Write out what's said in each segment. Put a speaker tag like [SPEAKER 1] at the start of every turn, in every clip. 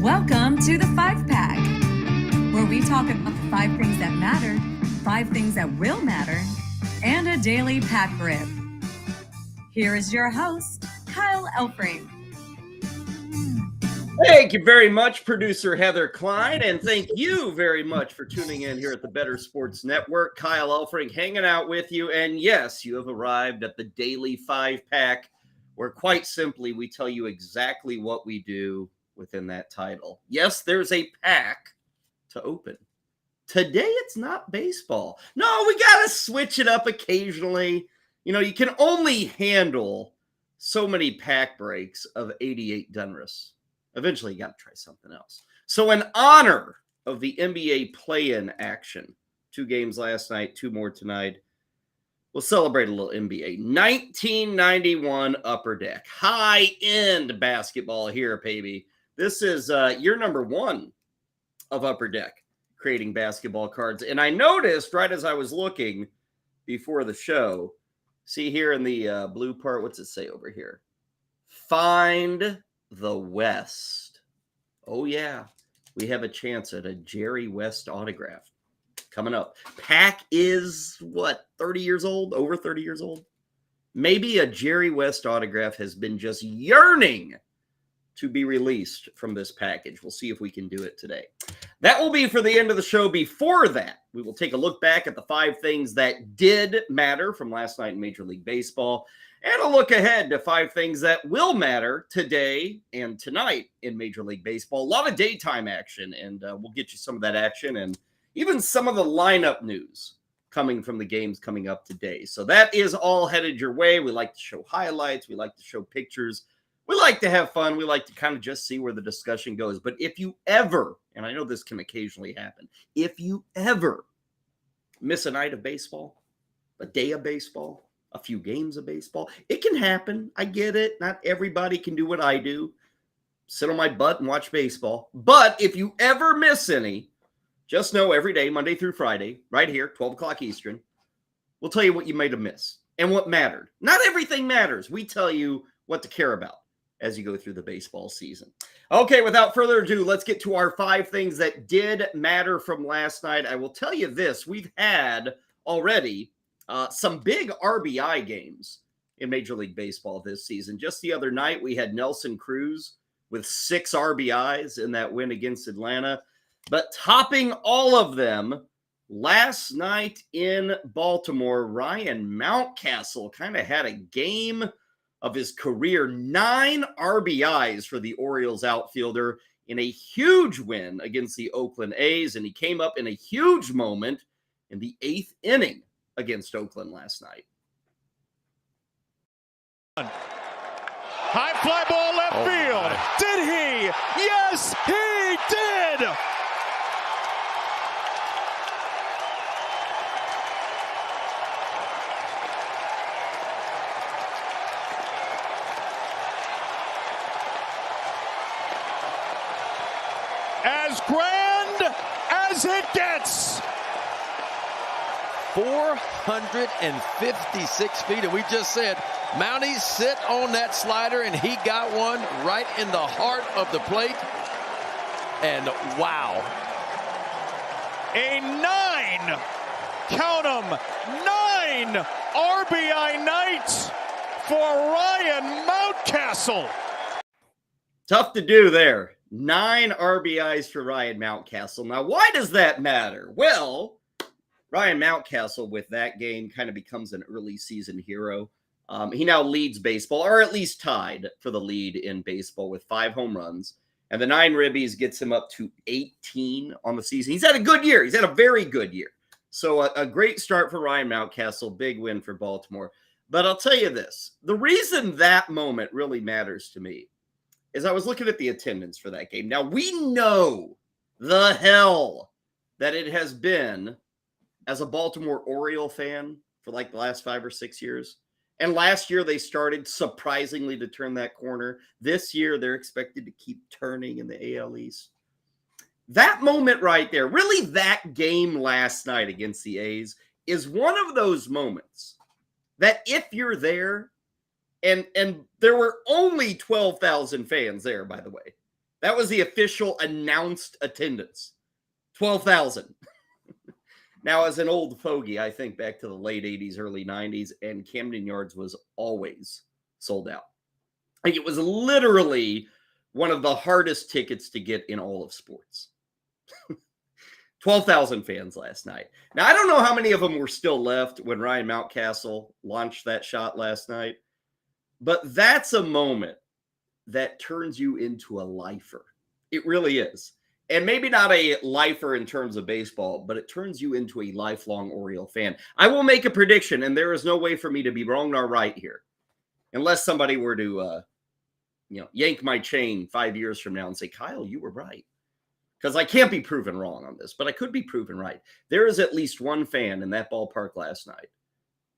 [SPEAKER 1] Welcome to the 5-Pack, where we talk about the 5 things that matter, 5 things that will matter, and a daily pack rip. Here is your host, Kyle Elfrink.
[SPEAKER 2] Thank you very much, producer Heather Klein, and thank you very much for tuning in here at the Better Sports Network. Kyle Elfrink hanging out with you, and yes, you have arrived at the daily 5-Pack, where quite simply we tell you exactly what we do within that title. Yes, there's a pack to open. Today, it's not baseball. No, we got to switch it up occasionally. You know, you can only handle so many pack breaks of 88 Donruss. Eventually, you got to try something else. So in honor of the NBA play-in action, 2 games last night, 2 more tonight, we'll celebrate a little NBA. 1991 Upper Deck. High-end basketball here, baby. This is year number 1 of Upper Deck, creating basketball cards. And I noticed right as I was looking before the show, see here in the blue part, what's it say over here? Find the West. Oh, yeah. We have a chance at a Jerry West autograph coming up. Pack is, 30 years old? Over 30 years old? Maybe a Jerry West autograph has been just yearning to be released from this package. We'll see if we can do it today. That will be for the end of the show. Before that, we will take a look back at the 5 things that did matter from last night in Major League Baseball, and a look ahead to 5 things that will matter today and tonight in Major League Baseball. A lot of daytime action, and we'll get you some of that action and even some of the lineup news coming from the games coming up today. So that is all headed your way. We like to show highlights. We like to show pictures. We like to have fun. We like to kind of just see where the discussion goes. But if you ever, and I know this can occasionally happen, if you ever miss a night of baseball, a day of baseball, a few games of baseball, it can happen. I get it. Not everybody can do what I do, sit on my butt and watch baseball. But if you ever miss any, just know every day, Monday through Friday, right here, 12 o'clock Eastern, we'll tell you what you made a miss and what mattered. Not everything matters. We tell you what to care about as you go through the baseball season. Okay, without further ado, let's get to our 5 things that did matter from last night. I will tell you this. We've had already some big RBI games in Major League Baseball this season. Just the other night, we had Nelson Cruz with 6 RBIs in that win against Atlanta. But topping all of them, last night in Baltimore, Ryan Mountcastle kind of had a game of his career. 9 RBIs for the Orioles outfielder in a huge win against the Oakland A's, and he came up in a huge moment in the 8th inning against Oakland last night.
[SPEAKER 3] High fly ball left field. Did he? Yes, he did! As grand as it gets.
[SPEAKER 4] 456 feet, and we just said Mountie sit on that slider, and he got one right in the heart of the plate. And wow.
[SPEAKER 3] A 9, count 'em, 9 RBI nights for Ryan Mountcastle.
[SPEAKER 2] Tough to do there. 9 RBIs for Ryan Mountcastle. Now, why does that matter? Well, Ryan Mountcastle with that game kind of becomes an early season hero. He now leads baseball, or at least tied for the lead in baseball with 5 home runs. And the 9 ribbies gets him up to 18 on the season. He's had a good year. He's had a very good year. So a great start for Ryan Mountcastle. Big win for Baltimore. But I'll tell you this. The reason that moment really matters to me is I was looking at the attendance for that game. Now, we know the hell that it has been as a Baltimore Oriole fan for like the last 5 or 6 years. And last year, they started surprisingly to turn that corner. This year, they're expected to keep turning in the AL East. That moment right there, really that game last night against the A's, is one of those moments that if you're there, and there were only 12,000 fans there, by the way, That was the official announced attendance. 12,000. Now, as an old fogey, I think back to the late 80s, early 90s, and Camden Yards was always sold out. Like, it was literally one of the hardest tickets to get in all of sports. 12,000 fans last night. Now, I don't know how many of them were still left when Ryan Mountcastle launched that shot last night, but that's a moment that turns you into a lifer. It really is. And maybe not a lifer in terms of baseball, but it turns you into a lifelong Oriole fan. I will make a prediction, and there is no way for me to be wrong nor right here, unless somebody were to, yank my chain 5 years from now and say, Kyle, you were right. Because I can't be proven wrong on this, but I could be proven right. There is at least one fan in that ballpark last night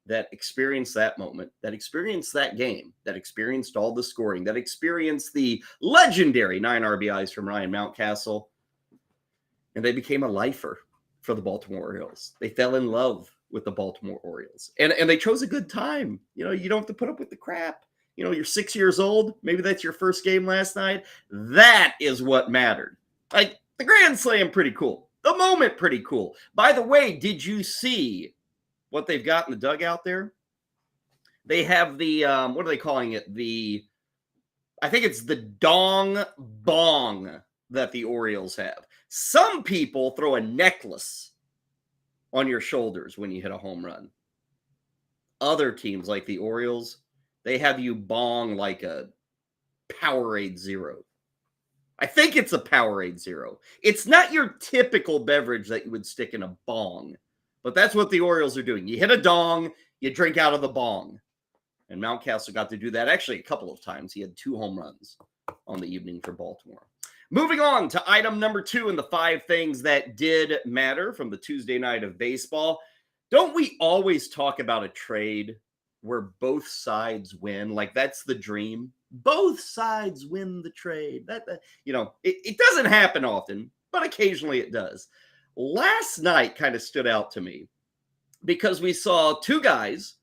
[SPEAKER 2] that experienced that moment, that experienced that game, that experienced all the scoring, that experienced the legendary 9 RBIs from Ryan Mountcastle, and they became a lifer for the Baltimore Orioles. They fell in love with the Baltimore Orioles, and they chose a good time. You don't have to put up with the crap. You're 6 years old. Maybe that's your first game last night. That is what mattered. Like, the Grand Slam, pretty cool. The moment, pretty cool. By the way, did you see what they've got in the dugout there? They have the, what are they calling it? I think it's the dong bong that the Orioles have. Some people throw a necklace on your shoulders when you hit a home run. Other teams, like the Orioles, they have you bong like a Powerade Zero. I think it's a Powerade Zero. It's not your typical beverage that you would stick in a bong, but that's what the Orioles are doing. You hit a dong, you drink out of the bong. And Mountcastle got to do that actually a couple of times. He had 2 home runs on the evening for Baltimore. Moving on to item number 2 in the 5 things that did matter from the Tuesday night of baseball. Don't we always talk about a trade where both sides win? Like, that's the dream. Both sides win the trade. It doesn't happen often, but occasionally it does. Last night kind of stood out to me because we saw 2 guys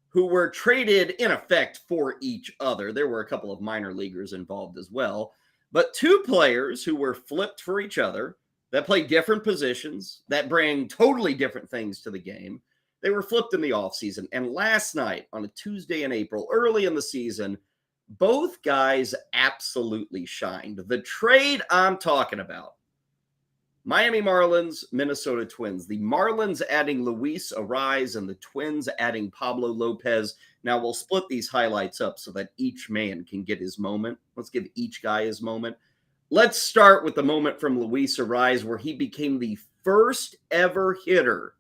[SPEAKER 2] who were traded in effect for each other. There were a couple of minor leaguers involved as well, but 2 players who were flipped for each other that play different positions, that bring totally different things to the game. They were flipped in the offseason. And last night on a Tuesday in April, early in the season, both guys absolutely shined. The trade I'm talking about, Miami Marlins, Minnesota Twins. The Marlins adding Luis Arraez and the Twins adding Pablo Lopez. Now, we'll split these highlights up so that each man can get his moment. Let's give each guy his moment. Let's start with the moment from Luis Arraez where he became the first ever hitter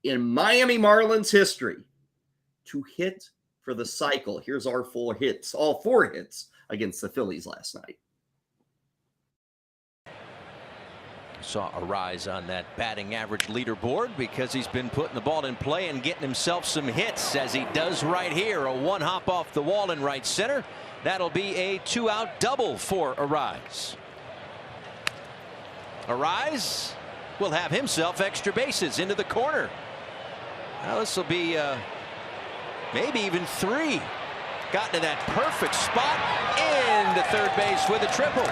[SPEAKER 2] in Miami Marlins history to hit for the cycle. Here's our full hits, all 4 hits against the Phillies last night.
[SPEAKER 5] Saw Arraez on that batting average leaderboard because he's been putting the ball in play and getting himself some hits, as he does right here. A 1 hop off the wall in right center. That'll be a 2-out double for Arraez. Arraez will have himself extra bases into the corner. Now this will be maybe even 3. Got to that perfect spot into third base with a triple.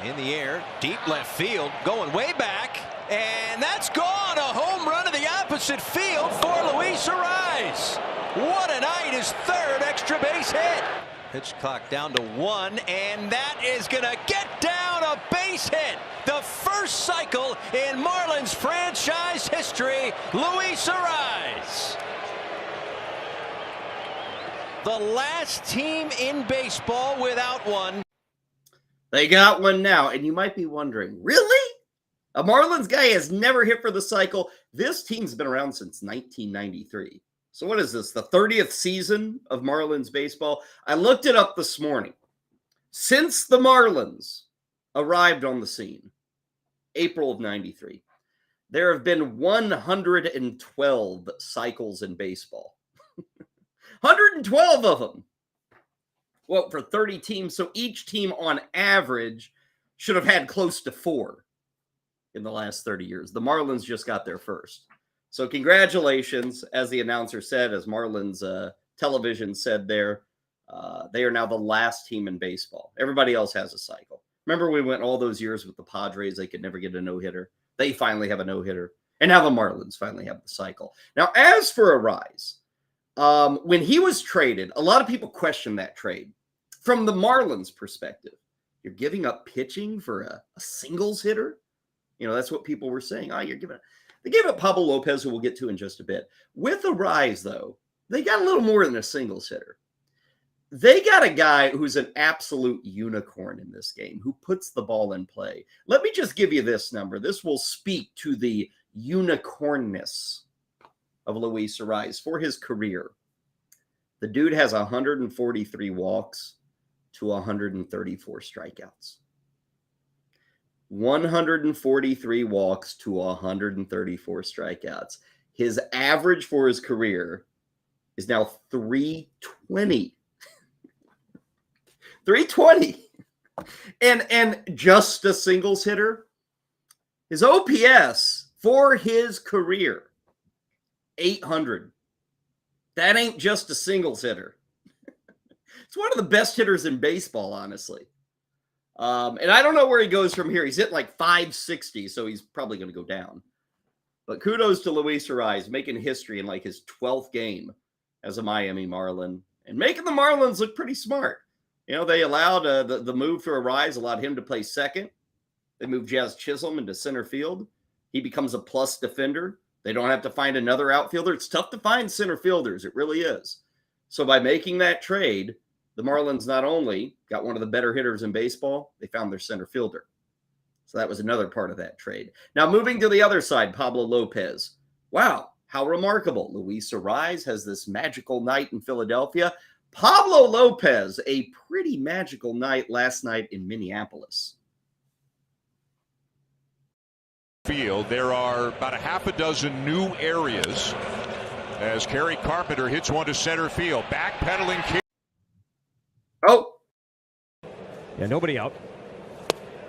[SPEAKER 5] In the air, deep left field, going way back, and that's gone. A home run to the opposite field for Luis Arraez. What a night, his 3rd extra base hit. Pitch clock down to 1, and that is going to get down a base hit. The first cycle in Marlins franchise history, Luis Arraez. The last team in baseball without one.
[SPEAKER 2] They got one now, and you might be wondering, really? A Marlins guy has never hit for the cycle? This team's been around since 1993. So what is this, the 30th season of Marlins baseball? I looked it up this morning. Since the Marlins arrived on the scene, April of 93, there have been 112 cycles in baseball. 112 of them. Well, for 30 teams, so each team on average should have had close to 4 in the last 30 years. The Marlins just got there first. So congratulations, as the announcer said, as Marlins television said there. They are now the last team in baseball. Everybody else has a cycle. Remember we went all those years with the Padres. They could never get a no-hitter. They finally have a no-hitter. And now the Marlins finally have the cycle. Now, as for Arise, when he was traded, a lot of people questioned that trade. From the Marlins perspective, you're giving up pitching for a singles hitter? You know, that's what people were saying. Oh, you're giving up. They gave up Pablo Lopez, who we'll get to in just a bit. With Arise, though, they got a little more than a singles hitter. They got a guy who's an absolute unicorn in this game, who puts the ball in play. Let me just give you this number. This will speak to the unicornness of Luis Arise for his career. The dude has 143 walks to 134 strikeouts. 143 walks to 134 strikeouts. His average for his career is now 320. 320. And just a singles hitter. His OPS for his career, 800. That ain't just a singles hitter. It's one of the best hitters in baseball, honestly. And I don't know where he goes from here. He's hit like 560, so he's probably going to go down. But kudos to Luis Arise, making history in like his 12th game as a Miami Marlin and making the Marlins look pretty smart. You know, they allowed the move for Arise, allowed him to play second. They moved Jazz Chisholm into center field. He becomes a plus defender. They don't have to find another outfielder. It's tough to find center fielders. It really is. So by making that trade, the Marlins not only got one of the better hitters in baseball, they found their center fielder. So that was another part of that trade. Now moving to the other side, Pablo Lopez. Wow, how remarkable. Luis Arise has this magical night in Philadelphia. Pablo Lopez, a pretty magical night last night in Minneapolis.
[SPEAKER 3] Field, there are about a half a dozen new areas as Kerry Carpenter hits one to center field. Backpedaling.
[SPEAKER 2] Oh.
[SPEAKER 6] Yeah, nobody out.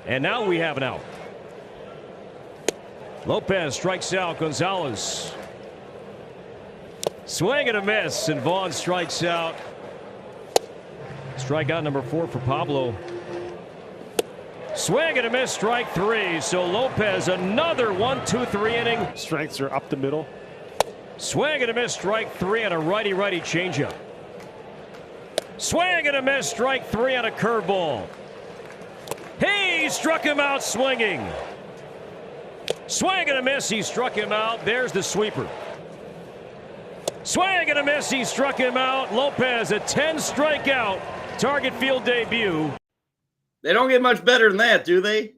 [SPEAKER 6] And now we have an out. Lopez strikes out Gonzalez. Swing and a miss, and Vaughn strikes out. Strikeout number 4 for Pablo. Swing and a miss, strike 3. So Lopez, another 1-2-3 inning.
[SPEAKER 7] Strengths are up the middle.
[SPEAKER 6] Swing and a miss, strike 3 on a righty-righty changeup. Swing and a miss, strike 3 on a curveball. He struck him out swinging. Swing and a miss, he struck him out. There's the sweeper. Swing and a miss, he struck him out. Lopez, a 10 strikeout Target Field debut.
[SPEAKER 2] They don't get much better than that, do they?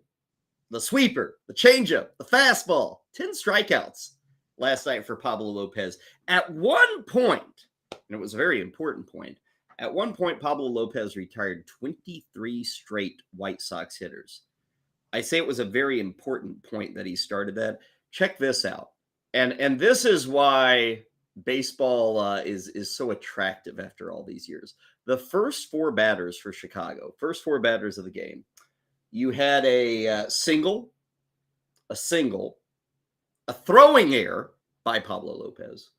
[SPEAKER 2] The sweeper, the changeup, the fastball, 10 strikeouts last night for Pablo Lopez. At one point, and it was a very important point, at one point, Pablo Lopez retired 23 straight White Sox hitters. I say it was a very important point that he started that. Check this out. And this is why baseball is so attractive after all these years. The first 4 batters for Chicago, first 4 batters of the game, you had a single, a throwing error by Pablo Lopez,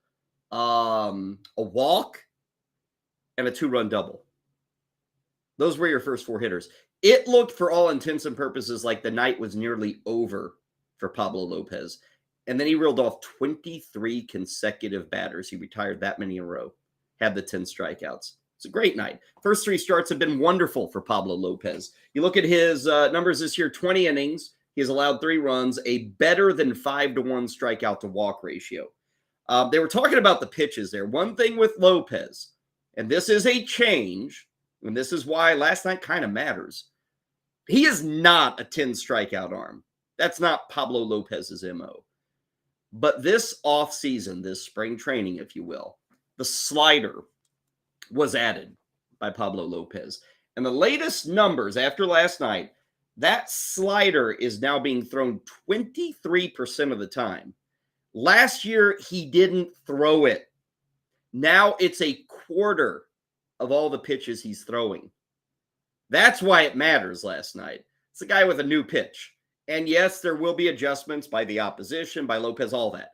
[SPEAKER 2] a walk, and a 2-run double. Those were your first 4 hitters. It looked, for all intents and purposes, like the night was nearly over for Pablo Lopez. And then he reeled off 23 consecutive batters. He retired that many in a row, had the 10 strikeouts. It's a great night. First 3 starts have been wonderful for Pablo Lopez. You look at his numbers this year, 20 innings. He has allowed 3 runs, a better than 5-1 strikeout to walk ratio. They were talking about the pitches there. One thing with Lopez, and this is a change, and this is why last night kind of matters. He is not a 10 strikeout arm. That's not Pablo Lopez's MO. But this offseason, this spring training, if you will, the slider was added by Pablo Lopez. And the latest numbers after last night, that slider is now being thrown 23% of the time. Last year, he didn't throw it. Now it's a quarter of all the pitches he's throwing. That's why it matters last night. It's a guy with a new pitch. And yes, there will be adjustments by the opposition, by Lopez, all that.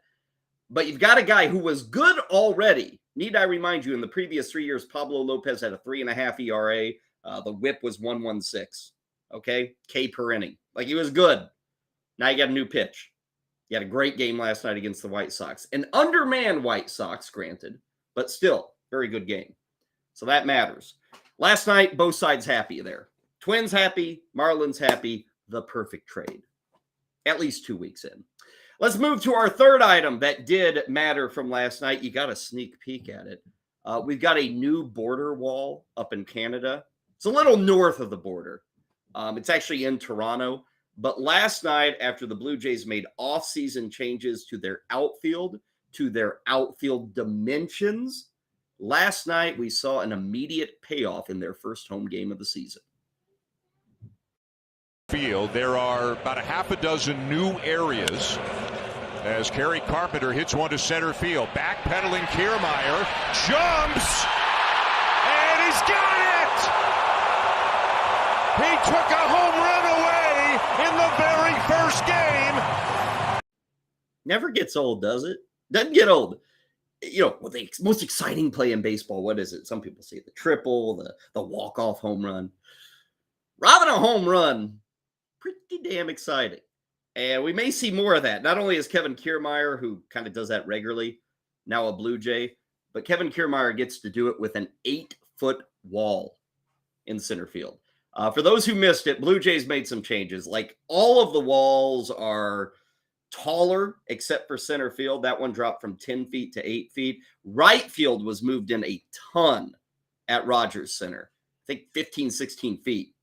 [SPEAKER 2] But you've got a guy who was good already Need I remind you, in the previous 3 years, Pablo Lopez had a 3.5 ERA. The whip was 1.16. Okay, K per inning. Like, he was good. Now you got a new pitch. He had a great game last night against the White Sox. An undermanned White Sox, granted, but still very good game. So that matters. Last night, both sides happy there. Twins happy, Marlins happy. The perfect trade. At least 2 weeks in. Let's move to our third item that did matter from last night. You got a sneak peek at it. We've got a new border wall up in Canada. It's a little north of the border. It's actually in Toronto. But last night, after the Blue Jays made off-season changes to their outfield dimensions, last night we saw an immediate payoff in their first home game of the season.
[SPEAKER 3] Field, there are about a half a dozen new areas as Kerry Carpenter hits one to center field. Backpedaling Kiermaier, jumps, and he's got it! He took a home run away in the very first game.
[SPEAKER 2] Never gets old, does it? Doesn't get old. You know, well, the most exciting play in baseball, what is it? Some people say the triple, the walk-off home run. Robbing a home run, pretty damn exciting. And we may see more of that. Not only is Kevin Kiermaier, who kind of does that regularly, now a Blue Jay, but Kevin Kiermaier gets to do it with an 8-foot wall in center field. For those who missed it, Blue Jays made some changes. Like, all of the walls are taller except for center field. That one dropped from 10 feet to 8 feet. Right field was moved in a ton at Rogers Center. I think 15, 16 feet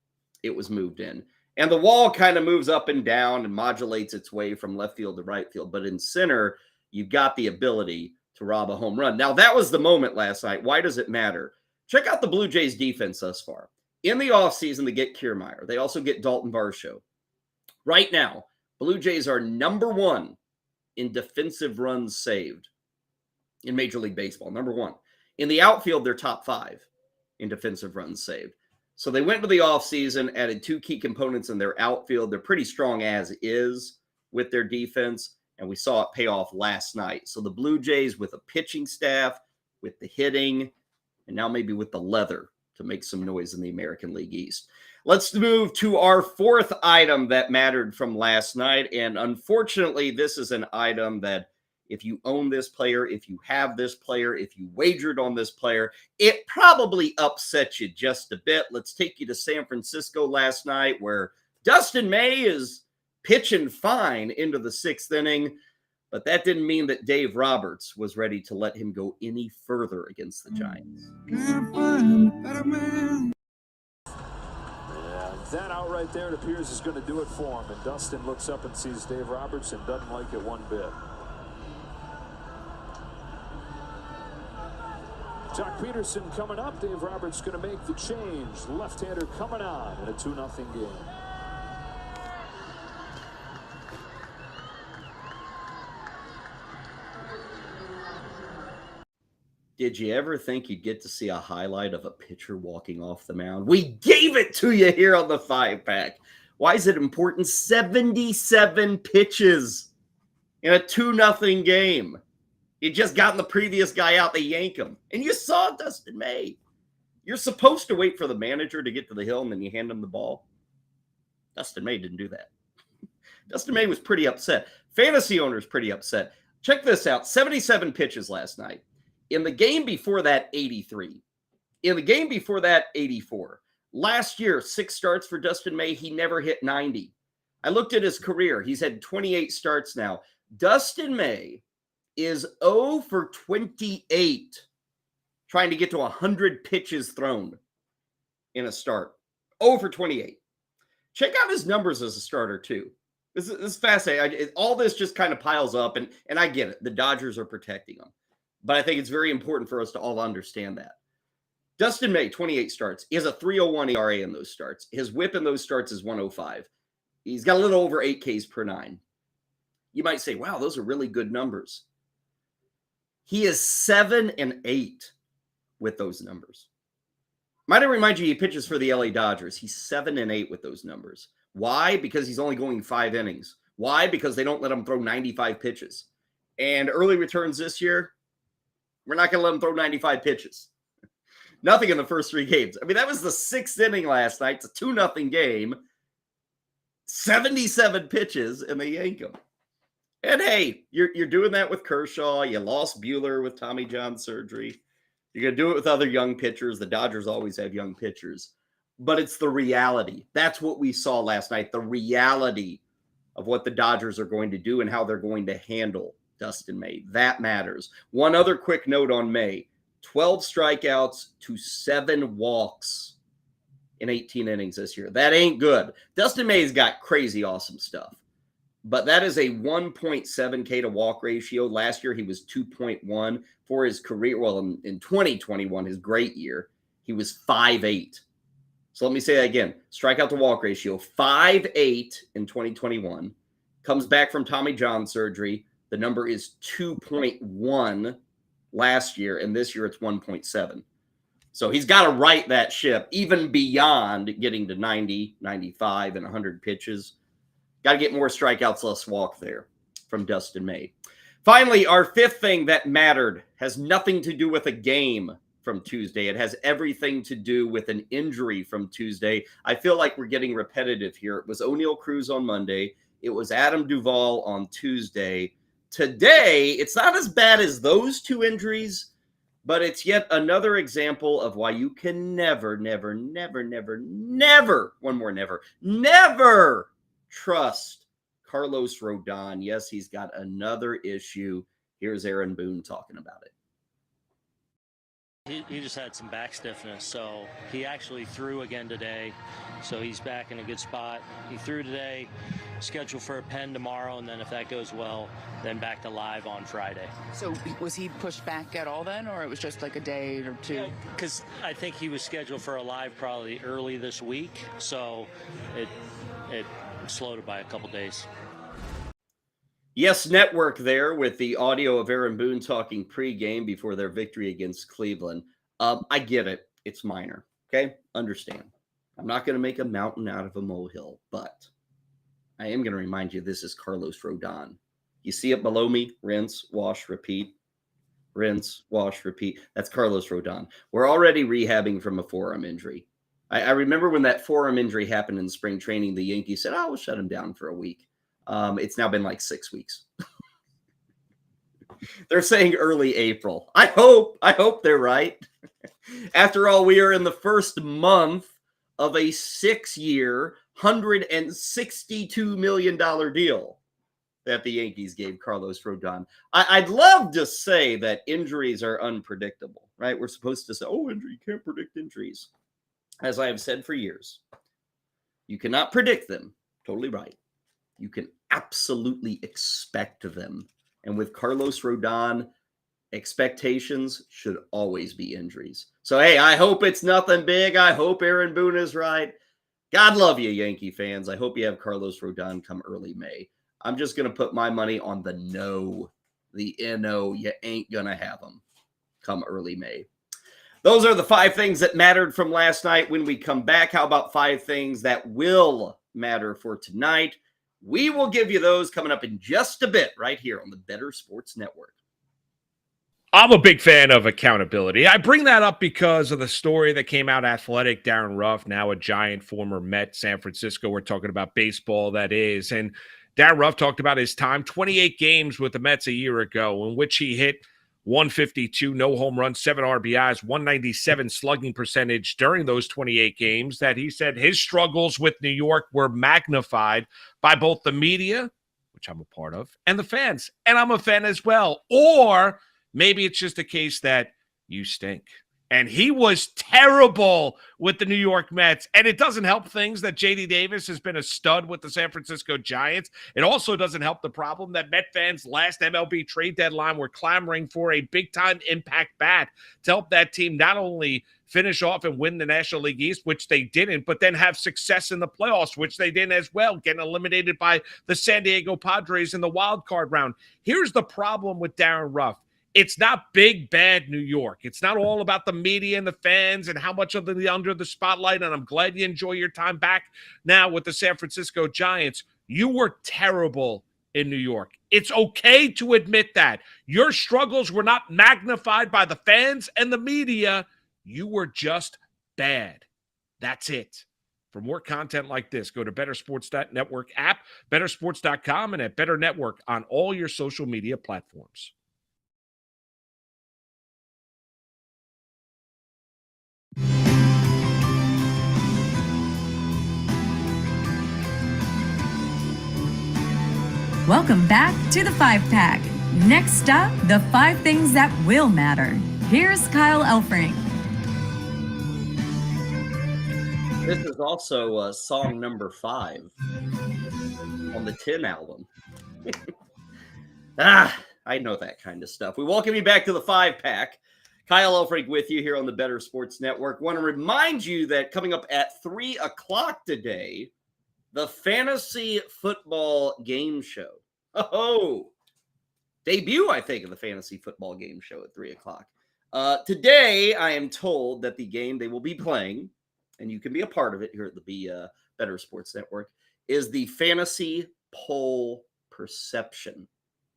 [SPEAKER 2] it was moved in. And the wall kind of moves up and down and modulates its way from left field to right field. But in center, you've got the ability to rob a home run. Now, that was the moment last night. Why does it matter? Check out the Blue Jays defense thus far. In the offseason, they get Kiermaier. They also get Dalton Varsho. Right now, Blue Jays are number 1 in defensive runs saved in Major League Baseball. Number 1. In the outfield, they're top 5 in defensive runs saved. So they went to the offseason, added 2 key components in their outfield. They're pretty strong as is with their defense, and we saw it pay off last night. So the Blue Jays, with a pitching staff, with the hitting, and now maybe with the leather to make some noise in the American League East. Let's move to our fourth item that mattered from last night. And unfortunately, this is an item that if you own this player, if you have this player, if you wagered on this player, it probably upset you just a bit. Let's take you to San Francisco last night, where Dustin May is pitching fine into the 6th inning. But that didn't mean that Dave Roberts was ready to let him go any further against the Giants.
[SPEAKER 7] That out right there, it appears, is going to do it for him. And Dustin looks up and sees Dave Roberts and doesn't like it one bit. Jock Peterson coming up. Dave Roberts going to make the change. Left-hander coming on in a 2-0 game.
[SPEAKER 2] Did you ever think you'd get to see a highlight of a pitcher walking off the mound? We gave it to you here on the 5-pack. Why is it important? 77 pitches in a 2-0 game. You just gotten the previous guy out, they yank him. And you saw Dustin May. You're supposed to wait for the manager to get to the hill and then you hand him the ball. Dustin May didn't do that. Dustin May was pretty upset. Fantasy owners pretty upset. Check this out. 77 pitches last night. In the game before that, 83. In the game before that, 84. Last year, 6 starts for Dustin May. He never hit 90. I looked at his career. He's had 28 starts now. Dustin May is 0 for 28 trying to get to 100 pitches thrown in a start. 0 for 28. Check out his numbers as a starter, too. This is fascinating. All this just kind of piles up, and I get it. The Dodgers are protecting him. But I think it's very important for us to all understand that. Dustin May, 28 starts. He has a 3.01 ERA in those starts. His whip in those starts is 105. He's got a little over 8 Ks per 9. You might say, wow, those are really good numbers. He is 7-8 with those numbers. Might I remind you, he pitches for the LA Dodgers. He's 7-8 with those numbers. Why? Because he's only going 5 innings. Why? Because they don't let him throw 95 pitches. And early returns this year, We're not going to let him throw 95 pitches. Nothing in the first 3 games. I mean, that was the 6th inning last night. It's a 2-0 game. 77 pitches, and they yank him. And hey, you're doing that with Kershaw. You lost Buehler with Tommy John surgery. You're going to do it with other young pitchers. The Dodgers always have young pitchers. But it's the reality. That's what we saw last night, the reality of what the Dodgers are going to do and how they're going to handle Dustin May. That matters. One other quick note on May. 12 strikeouts to 7 walks in 18 innings this year. That ain't good. Dustin May's got crazy awesome stuff. But that is a 1.7 K to walk ratio. Last year, he was 2.1 for his career. Well, in 2021, his great year, he was 5.8. So let me say that again. Strikeout to walk ratio, 5.8 in 2021. Comes back from Tommy John surgery. The number is 2.1 last year, and this year it's 1.7. So he's got to right that ship, even beyond getting to 90, 95, and 100 pitches. Got to get more strikeouts, less walk there from Dustin May. Finally, our 5th thing that mattered has nothing to do with a game from Tuesday. It has everything to do with an injury from Tuesday. I feel like we're getting repetitive here. It was O'Neal Cruz on Monday. It was Adam Duvall on Tuesday. Today, it's not as bad as those 2 injuries, but it's yet another example of why you can never trust Carlos Rodon. Yes, he's got another issue. Here's Aaron Boone talking about it.
[SPEAKER 8] He just had some back stiffness, so he actually threw again today, so he's back in a good spot. He threw today, scheduled for a pen tomorrow, and then if that goes well, then back to live on Friday.
[SPEAKER 9] So was he pushed back at all then, or it was just like a day or 2?
[SPEAKER 8] Because I think he was scheduled for a live probably early this week, so it slowed it by a couple days.
[SPEAKER 2] Yes Network there with the audio of Aaron Boone talking pregame before their victory against Cleveland. I get it. It's minor. Okay? Understand. I'm not going to make a mountain out of a molehill, but I am going to remind you this is Carlos Rodon. You see it below me? Rinse, wash, repeat. Rinse, wash, repeat. That's Carlos Rodon. We're already rehabbing from a forearm injury. I remember when that forearm injury happened in spring training, the Yankees said, we'll shut him down for a week. It's now been like 6 weeks. They're saying early April. I hope they're right. After all, we are in the first month of a 6-year, $162 million deal that the Yankees gave Carlos Rodon. I'd love to say that injuries are unpredictable, right? We're supposed to say, injury, you can't predict injuries. As I have said for years, you cannot predict them. Totally right. You can absolutely expect them. And with Carlos Rodon, expectations should always be injuries. So, hey, I hope it's nothing big. I hope Aaron Boone is right. God love you, Yankee fans. I hope you have Carlos Rodon come early May. I'm just going to put my money on the no, the N-O. You ain't going to have him come early May. Those are the 5 things that mattered from last night. When we come back, how about 5 things that will matter for tonight? We will give you those coming up in just a bit right here on the Better Sports Network.
[SPEAKER 10] I'm a big fan of accountability. I bring that up because of the story that came out Athletic. Darren Ruff, now a Giant, former Met, San Francisco. We're talking about baseball, that is. And Darren Ruff talked about his time, 28 games with the Mets a year ago, in which he hit 152, no home runs, 7 RBIs, 197 slugging percentage during those 28 games, that he said his struggles with New York were magnified by both the media, which I'm a part of, and the fans. And I'm a fan as well. Or maybe it's just a case that you stink. And he was terrible with the New York Mets. And it doesn't help things that J.D. Davis has been a stud with the San Francisco Giants. It also doesn't help the problem that Met fans last MLB trade deadline were clamoring for a big-time impact bat to help that team not only finish off and win the National League East, which they didn't, but then have success in the playoffs, which they didn't as well, getting eliminated by the San Diego Padres in the wild card round. Here's the problem with Darren Ruff. It's not big, bad New York. It's not all about the media and the fans and how much of the under the spotlight, and I'm glad you enjoy your time back now with the San Francisco Giants. You were terrible in New York. It's okay to admit that. Your struggles were not magnified by the fans and the media. You were just bad. That's it. For more content like this, go to BetterSports.network app, BetterSports.com, and at Better Network on all your social media platforms.
[SPEAKER 1] Welcome back to the 5-Pack. Next up, the 5 things that will matter. Here's Kyle Elfrink.
[SPEAKER 2] This is also song number 5 on the 10 album. I know that kind of stuff. We welcome you back to the 5-Pack. Kyle Elfrink with you here on the Better Sports Network. Want to remind you that coming up at 3 o'clock today, the Fantasy Football Game Show. Oh, debut, I think, of the Fantasy Football Game Show at 3 o'clock. Today, I am told that the game they will be playing, and you can be a part of it here at the Better Sports Network, is the Fantasy Poll Perception.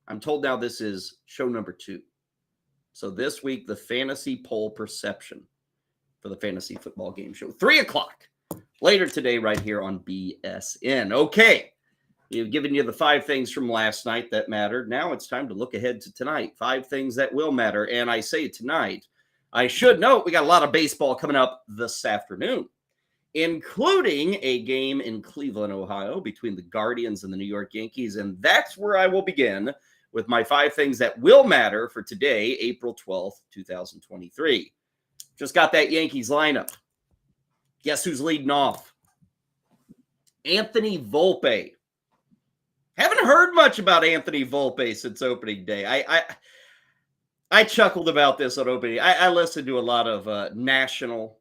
[SPEAKER 2] I'm told now this is show number 2. So this week, the Fantasy Poll Perception for the Fantasy Football Game Show. 3 o'clock later today right here on BSN. Okay, we've given you the 5 things from last night that mattered. Now it's time to look ahead to tonight. 5 things that will matter. And I say tonight, I should note we got a lot of baseball coming up this afternoon, including a game in Cleveland, Ohio, between the Guardians and the New York Yankees. And that's where I will begin with my 5 things that will matter for today, April 12th, 2023. Just got that Yankees lineup. Guess who's leading off? Anthony Volpe. Haven't heard much about Anthony Volpe since opening day. I chuckled about this on opening. I listened to a lot of national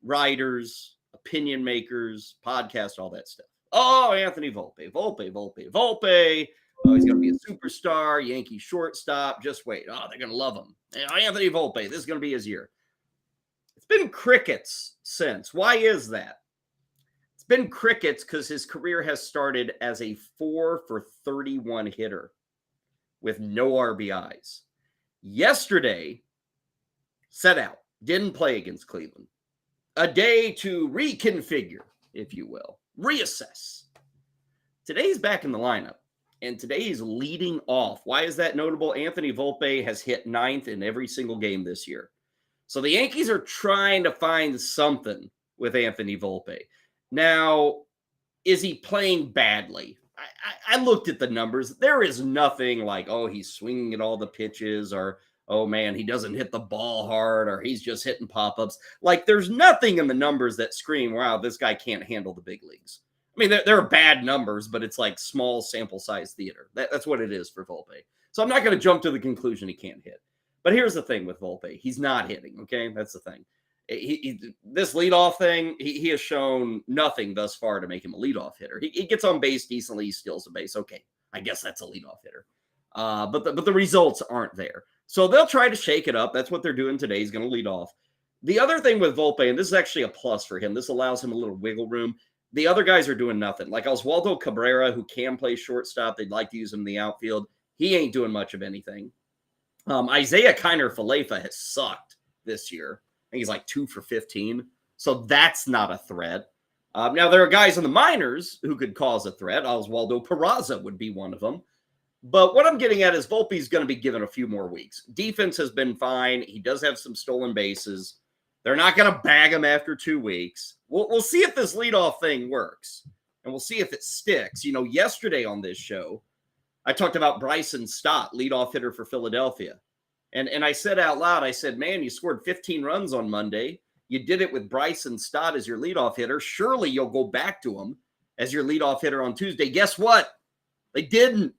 [SPEAKER 2] writers, opinion makers, podcasts, all that stuff. Oh, Anthony Volpe. Oh, he's going to be a superstar, Yankee shortstop. Just wait. Oh, they're going to love him. Anthony Volpe, this is going to be his year. It's been crickets since. Why is that? It's been crickets because his career has started as a 4 for 31 hitter with no RBIs. Yesterday, set out, didn't play against Cleveland. A day to reconfigure, if you will, reassess. Today's back in the lineup, and today he's leading off. Why is that notable? Anthony Volpe has hit 9th in every single game this year. So the Yankees are trying to find something with Anthony Volpe. Now, is he playing badly? I looked at the numbers. There is nothing like, oh, he's swinging at all the pitches, or, oh, man, he doesn't hit the ball hard, or he's just hitting pop-ups. Like, there's nothing in the numbers that scream, wow, this guy can't handle the big leagues. I mean, there are bad numbers, but it's like small sample size theater. That's what it is for Volpe. So I'm not going to jump to the conclusion he can't hit. But here's the thing with Volpe. He's not hitting, okay? That's the thing. This leadoff thing, he has shown nothing thus far to make him a leadoff hitter. He gets on base decently. He steals a base. Okay, I guess that's a leadoff hitter. But the results aren't there. So they'll try to shake it up. That's what they're doing today. He's going to lead off. The other thing with Volpe, and this is actually a plus for him, this allows him a little wiggle room. The other guys are doing nothing. Like Oswaldo Cabrera, who can play shortstop. They'd like to use him in the outfield. He ain't doing much of anything. Isaiah Kiner-Falefa has sucked this year. I think he's like 2 for 15. So that's not a threat. Now, there are guys in the minors who could cause a threat. Oswaldo Peraza would be one of them. But what I'm getting at is Volpe's going to be given a few more weeks. Defense has been fine. He does have some stolen bases. They're not going to bag him after 2 weeks. We'll see if this leadoff thing works. And we'll see if it sticks. You know, yesterday on this show, I talked about Bryson Stott, leadoff hitter for Philadelphia. And I said out loud, I said, man, you scored 15 runs on Monday. You did it with Bryson Stott as your leadoff hitter. Surely you'll go back to him as your leadoff hitter on Tuesday. Guess what? They didn't.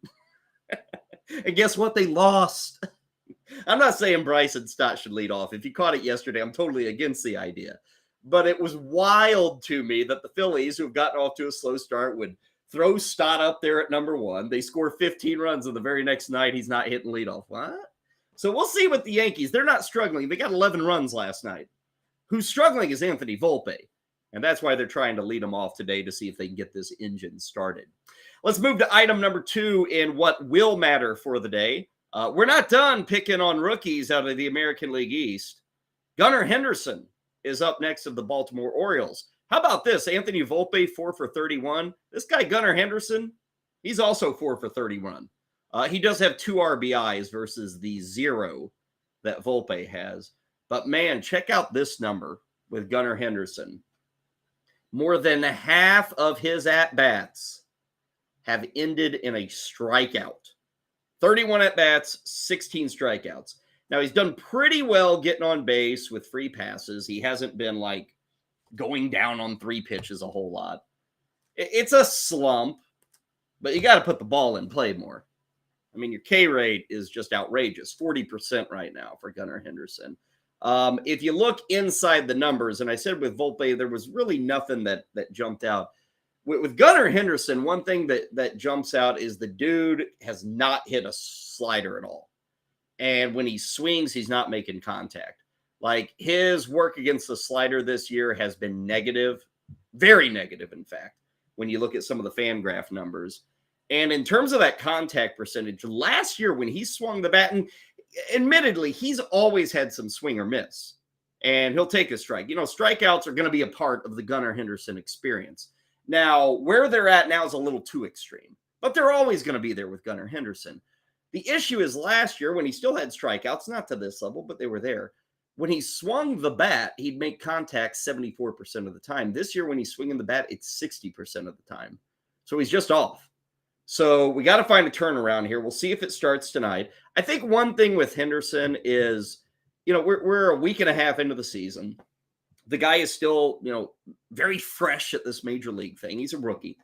[SPEAKER 2] And guess what? They lost. I'm not saying Bryson Stott should lead off. If you caught it yesterday, I'm totally against the idea. But it was wild to me that the Phillies, who have gotten off to a slow start, would throw Stott up there at number 1. They score 15 runs, and the very next night, he's not hitting leadoff. What? So we'll see with the Yankees. They're not struggling. They got 11 runs last night. Who's struggling is Anthony Volpe. And that's why they're trying to lead him off today to see if they can get this engine started. Let's move to item number 2 in what will matter for the day. We're not done picking on rookies out of the American League East. Gunnar Henderson is up next of the Baltimore Orioles. How about this? Anthony Volpe, 4 for 31. This guy, Gunnar Henderson, he's also 4 for 31. He does have 2 RBIs versus the 0 that Volpe has. But man, check out this number with Gunnar Henderson. More than half of his at-bats have ended in a strikeout. 31 at-bats, 16 strikeouts. Now, he's done pretty well getting on base with free passes. He hasn't been like going down on 3 pitches a whole lot. It's a slump, but you got to put the ball in play more. I mean, your K rate is just outrageous, 40% right now for Gunnar Henderson. If you look inside the numbers, and I said with Volpe, there was really nothing that jumped out. With Gunnar Henderson, one thing that jumps out is the dude has not hit a slider at all. And when he swings, he's not making contact. Like, his work against the slider this year has been negative, very negative, in fact, when you look at some of the FanGraph numbers. And in terms of that contact percentage, last year when he swung the bat, and admittedly, he's always had some swing or miss, and he'll take a strike. You know, strikeouts are going to be a part of the Gunnar Henderson experience. Now, where they're at now is a little too extreme, but they're always going to be there with Gunnar Henderson. The issue is last year when he still had strikeouts, not to this level, but they were there. When he swung the bat, he'd make contact 74% of the time. This year, when he's swinging the bat, it's 60% of the time. So he's just off. So we got to find a turnaround here. We'll see if it starts tonight. I think one thing with Henderson is, you know, we're a week and a half into the season. The guy is still, you know, very fresh at this major league thing. He's a rookie.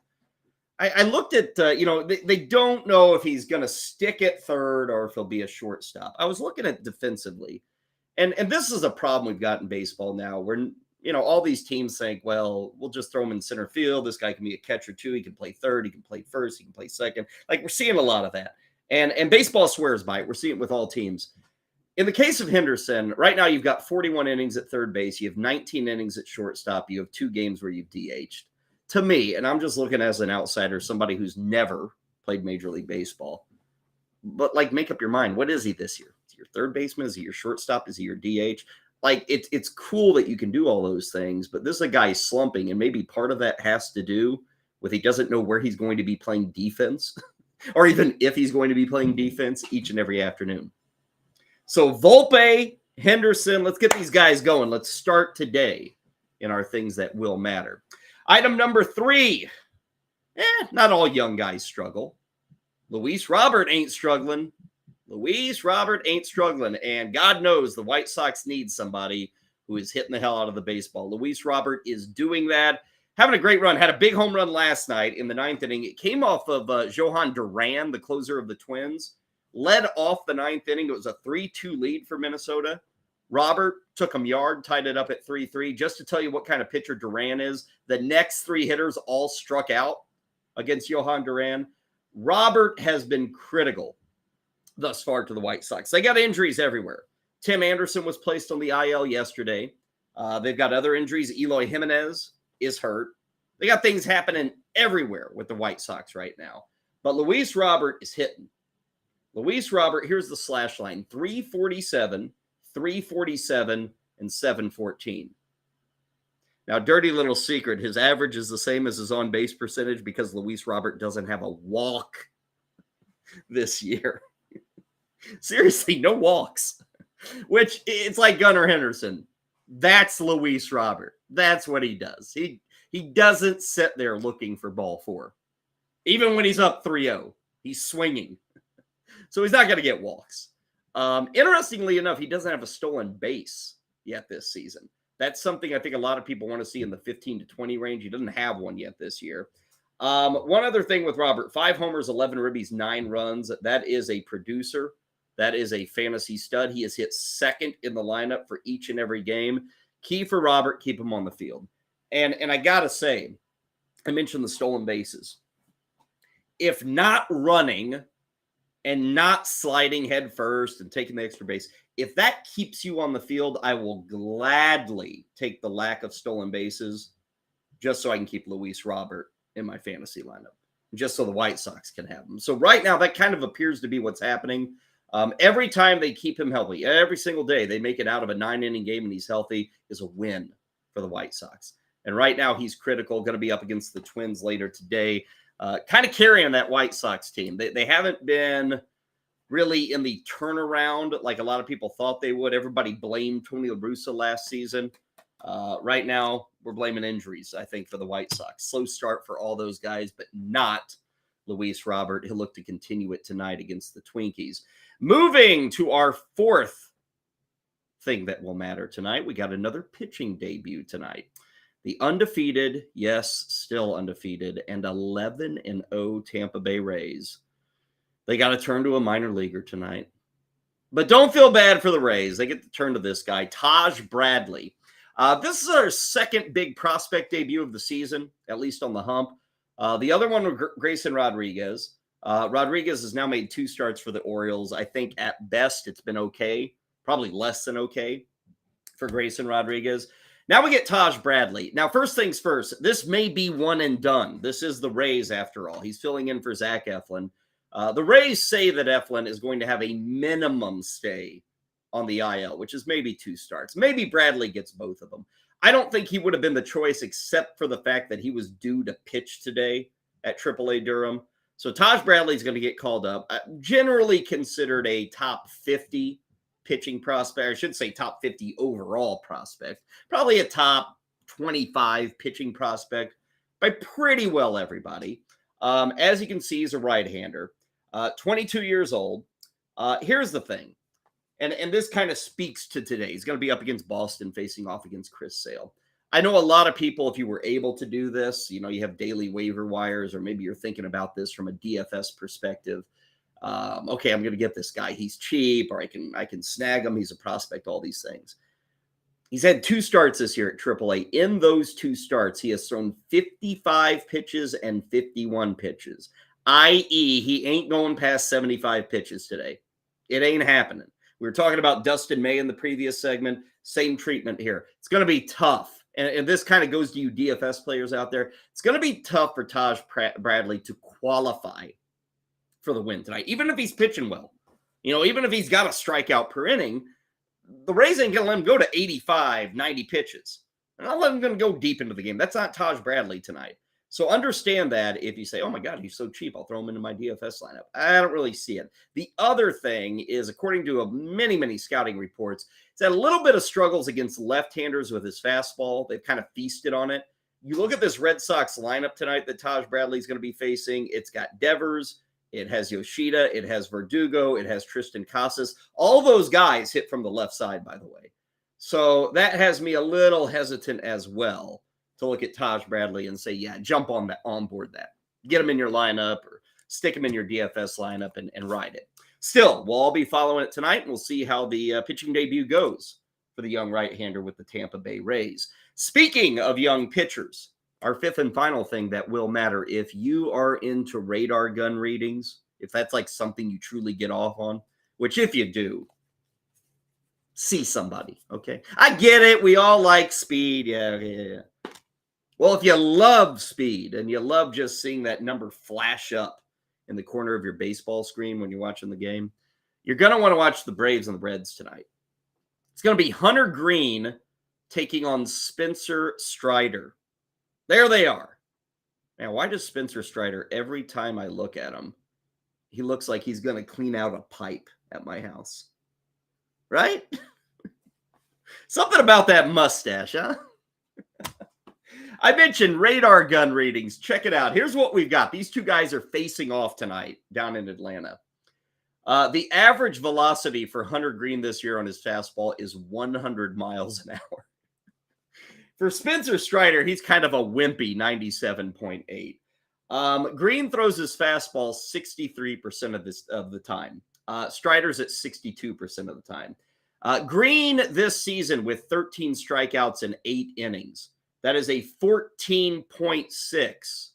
[SPEAKER 2] I looked at, you know, they don't know if he's going to stick at third or if he'll be a shortstop. I was looking at defensively. And this is a problem we've got in baseball now where, you know, all these teams think, well, we'll just throw him in center field. This guy can be a catcher too. He can play third. He can play first. He can play second. Like, we're seeing a lot of that. And baseball swears by it. We're seeing it with all teams. In the case of Henderson, right now you've got 41 innings at third base. You have 19 innings at shortstop. You have 2 games where you've DH'd. To me, and I'm just looking as an outsider, somebody who's never played Major League Baseball, but like, make up your mind. What is he this year? Is he your third baseman? Is he your shortstop? Is he your DH? Like, it's cool that you can do all those things, but this is a guy slumping, and maybe part of that has to do with he doesn't know where he's going to be playing defense or even if he's going to be playing defense each and every afternoon. So Volpe, Henderson, let's get these guys going. Let's start today in our things that will matter. Item number 3. Not all young guys struggle. Luis Robert ain't struggling. Luis Robert ain't struggling. And God knows the White Sox need somebody who is hitting the hell out of the baseball. Luis Robert is doing that. Having a great run. Had a big home run last night in the 9th inning. It came off of Johan Duran, the closer of the Twins. Led off the 9th inning. It was a 3-2 lead for Minnesota. Robert took him yard, tied it up at 3-3. Just to tell you what kind of pitcher Duran is, the next 3 hitters all struck out against Johan Duran. Robert has been critical thus far to the White Sox. They got injuries everywhere. Tim Anderson was placed on the IL yesterday. They've got other injuries. Eloy Jimenez is hurt. They got things happening everywhere with the White Sox right now. But Luis Robert is hitting. Luis Robert, here's the slash line, 347, 347, and 714. Now, dirty little secret, his average is the same as his on-base percentage because Luis Robert doesn't have a walk this year. Seriously, no walks, which it's like Gunnar Henderson. That's Luis Robert. That's what he does. He doesn't sit there looking for ball 4. Even when he's up 3-0, he's swinging. So he's not going to get walks. Interestingly enough, he doesn't have a stolen base yet this season. That's something I think a lot of people want to see in the 15 to 20 range. He doesn't have one yet this year. One other thing with Robert, 5 homers, 11 ribbies, 9 runs. That is a producer. That is a fantasy stud. He has hit second in the lineup for each and every game. Key for Robert, keep him on the field. And I got to say, I mentioned the stolen bases. If not running and not sliding head first and taking the extra base, if that keeps you on the field, I will gladly take the lack of stolen bases just so I can keep Luis Robert in my fantasy lineup, just so the White Sox can have him. So right now, that kind of appears to be what's happening. Every time they keep him healthy, every single day they make it out of a 9-inning game and he's healthy is a win for the White Sox. And right now he's critical, going to be up against the Twins later today, kind of carrying that White Sox team. They haven't been really in the turnaround like a lot of people thought they would. Everybody blamed Tony La Russa last season. Right now, we're blaming injuries, I think, for the White Sox. Slow start for all those guys, but not Luis Robert. He'll look to continue it tonight against the Twinkies. Moving to our fourth thing that will matter tonight, we got another pitching debut tonight. The undefeated, yes, still undefeated, and 11-0 Tampa Bay Rays. They got to turn to a minor leaguer tonight. But don't feel bad for the Rays. They get to turn to this guy, Taj Bradley. This is our second big prospect debut of the season, at least on the hump. The other one was Grayson Rodriguez. Rodriguez has now made 2 starts for the Orioles. I think at best it's been okay, probably less than okay for Grayson Rodriguez. Now we get Taj Bradley. Now, first things first, this may be one and done. This is the Rays after all. He's filling in for Zach Eflin. The Rays say that Eflin is going to have a minimum stay on the IL, which is maybe 2 starts. Maybe Bradley gets both of them. I don't think he would have been the choice except for the fact that he was due to pitch today at AAA Durham. So Taj Bradley is going to get called up. Generally considered a top 50 pitching prospect. I should say top 50 overall prospect. Probably a top 25 pitching prospect by pretty well everybody. As you can see, he's a right-hander. 22 years old. Here's the thing. And this kind of speaks to today. He's going to be up against Boston, facing off against Chris Sale. I know a lot of people, if you were able to do this, you have daily waiver wires, or maybe you're thinking about this from a DFS perspective. Okay, I'm going to get this guy. He's cheap, or I can snag him. He's a prospect, all these things. He's had 2 starts this year at AAA. In those 2 starts, he has thrown 55 pitches and 51 pitches, i.e., he ain't going past 75 pitches today. It ain't happening. We were talking about Dustin May in the previous segment. Same treatment here. It's going to be tough. And this kind of goes to you DFS players out there. It's going to be tough for Taj Bradley to qualify for the win tonight, even if he's pitching well. Even if he's got a strikeout per inning, the Rays ain't going to let him go to 85, 90 pitches. And I'll let him go deep into the game. That's not Taj Bradley tonight. So understand that if you say, oh my God, he's so cheap, I'll throw him into my DFS lineup. I don't really see it. The other thing is, according to many, many scouting reports, he's had a little bit of struggles against left-handers with his fastball. They've kind of feasted on it. You look at this Red Sox lineup tonight that Taj Bradley's going to be facing. It's got Devers. It has Yoshida. It has Verdugo. It has Tristan Casas. All those guys hit from the left side, by the way. So that has me a little hesitant as well to look at Taj Bradley and say, yeah, jump on board that. Get him in your lineup or stick him in your DFS lineup and ride it. Still, we'll all be following it tonight, and we'll see how the pitching debut goes for the young right-hander with the Tampa Bay Rays. Speaking of young pitchers, our fifth and final thing that will matter, if you are into radar gun readings, if that's like something you truly get off on, which if you do, see somebody, okay? I get it. We all like speed. Yeah. Well, if you love speed and you love just seeing that number flash up in the corner of your baseball screen when you're watching the game, you're going to want to watch the Braves and the Reds tonight. It's going to be Hunter Green taking on Spencer Strider. There they are. Now, why does Spencer Strider, every time I look at him, he looks like he's going to clean out a pipe at my house? Right? Something about that mustache, huh? I mentioned radar gun readings. Check it out. Here's what we've got. These two guys are facing off tonight down in Atlanta. The average velocity for Hunter Green this year on his fastball is 100 miles an hour. For Spencer Strider, he's kind of a wimpy 97.8. Green throws his fastball 63% of the time. Strider's at 62% of the time. Green this season with 13 strikeouts in 8 innings. That is a 14.6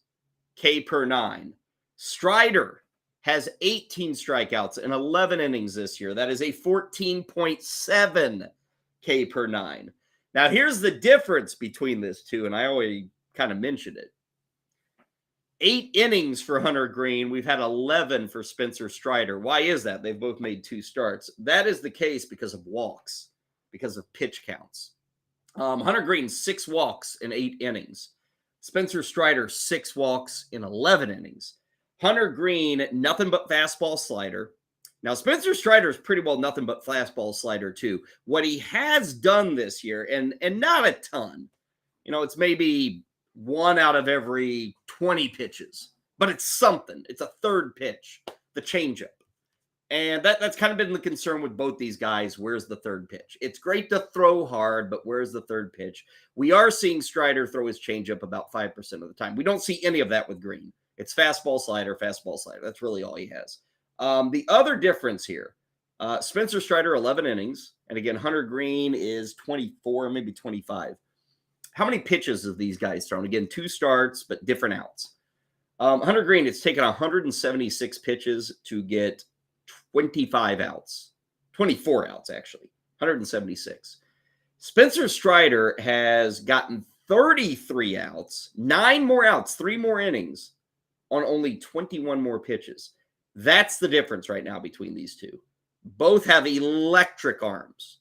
[SPEAKER 2] K per 9. Strider has 18 strikeouts in 11 innings this year. That is a 14.7 K per 9. Now, here's the difference between this two, and I always kind of mentioned it. 8 innings for Hunter Green. We've had 11 for Spencer Strider. Why is that? They've both made 2 starts. That is the case because of walks, because of pitch counts. Hunter Green, 6 walks in 8 innings. Spencer Strider, 6 walks in 11 innings. Hunter Green, nothing but fastball slider. Now, Spencer Strider is pretty well nothing but fastball slider, too. What he has done this year, and not a ton, it's maybe 1 out of every 20 pitches, but it's something. It's a third pitch, the changeup. And that's kind of been the concern with both these guys. Where's the third pitch? It's great to throw hard, but where's the third pitch? We are seeing Strider throw his changeup about 5% of the time. We don't see any of that with Green. It's fastball, slider, fastball, slider. That's really all he has. The other difference here, Spencer Strider, 11 innings. And again, Hunter Green is 24, maybe 25. How many pitches have these guys thrown? Again, 2 starts, but different outs. Hunter Green, it's taken 176 pitches to get 25 outs. 24 outs, actually. 176. Spencer Strider has gotten 33 outs, 9 more outs, 3 more innings on only 21 more pitches. That's the difference right now between these two. Both have electric arms.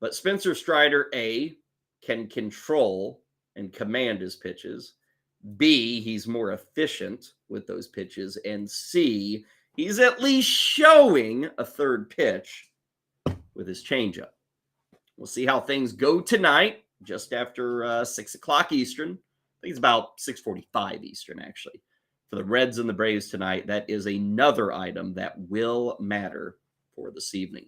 [SPEAKER 2] But Spencer Strider, A, can control and command his pitches. B, he's more efficient with those pitches. And C, he's at least showing a third pitch with his changeup. We'll see how things go tonight, just after 6 o'clock Eastern. I think it's about 6:45 Eastern, actually. For the Reds and the Braves tonight, that is another item that will matter for this evening.